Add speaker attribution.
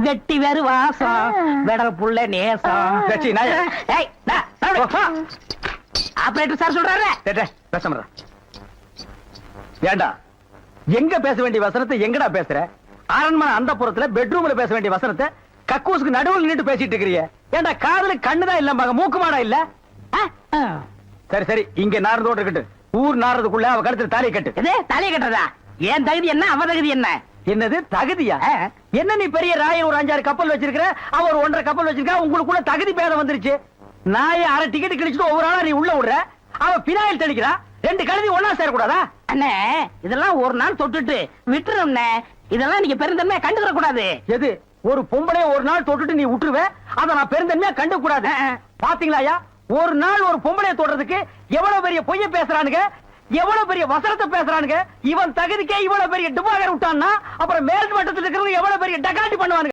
Speaker 1: வெட்டி வேறு வாசம் வெடல் புள்ள நேசம். ஆபரேட்டர் சார் சொல்றாரு.
Speaker 2: பேச ஏண்டா எங்க பேச வேண்டிய வசனத்தை எங்கடா பேசுற? அரண்மனை அந்த புறத்துல பெட்ரூம்ல பேச வேண்டிய வசனத்தை கக்கூசுக்கு நடுவில் நின்று பேசிட்டு இருக்கிறீங்க. ஏண்டா காதுல கண்ணுதான் இல்ல மூக்கு மாடா இல்ல? சரி சரி இங்க நாரதோடு இருக்கட்டு. ஊர் நாரதுக்குள்ள அவ கழுத்துல தாலியை கட்டு.
Speaker 1: தாலியை கட்டுறதா? ஏன் தகுதி என்ன, அவ தகுதி என்ன?
Speaker 2: என்னது தகுதியா? என்ன நீ பெரிய ராய ஒரு 5-6 கப்பல் வச்சிருக்கிற, அவர் 1.5 கப்பல் வச்சிருக்கா, உங்களுக்குள்ள தகுதி பேதம் வந்துருச்சு. நாய அரை டிக்கெட் கிழிச்சிட்டு ஒவ்வொரு ஆளா நீ உள்ள விடுற, அவ பினாயில் தெளிக்கிறா. 2 கழுதி ஒன்னா சேரக்கூடாதா?
Speaker 1: அண்ணே இதெல்லாம் ஒரு நாள் தொட்டுட்டு விட்டுரும். இதெல்லாம் நீங்க பெருந்தன்மையா கண்டுக்கிற கூடாது.
Speaker 2: எது ஒரு பொம்பளைய ஒரு நாள் தொட்டுட்டு நீ விட்டுருவ, அதை நான் பெருந்தன்மையா கண்டுக்க கூடாது. பாத்தீங்களா ஒரு நாள் ஒரு பொம்பளைய தொடுறதுக்கு எவ்வளவு பெரிய பொய்ய பேசுறானுங்க, எவ்வளவு பெரிய வசனத்தை பேசுறானுங்க. இவன் தகுதிக்கே இவ்வளவு பெரிய டிபாகர் விட்டான்னா அப்புறம் மேல் மட்டத்தில் இருக்கிறவங்க எவ்வளவு பெரிய டகாட்டி பண்ணுவானுங்க.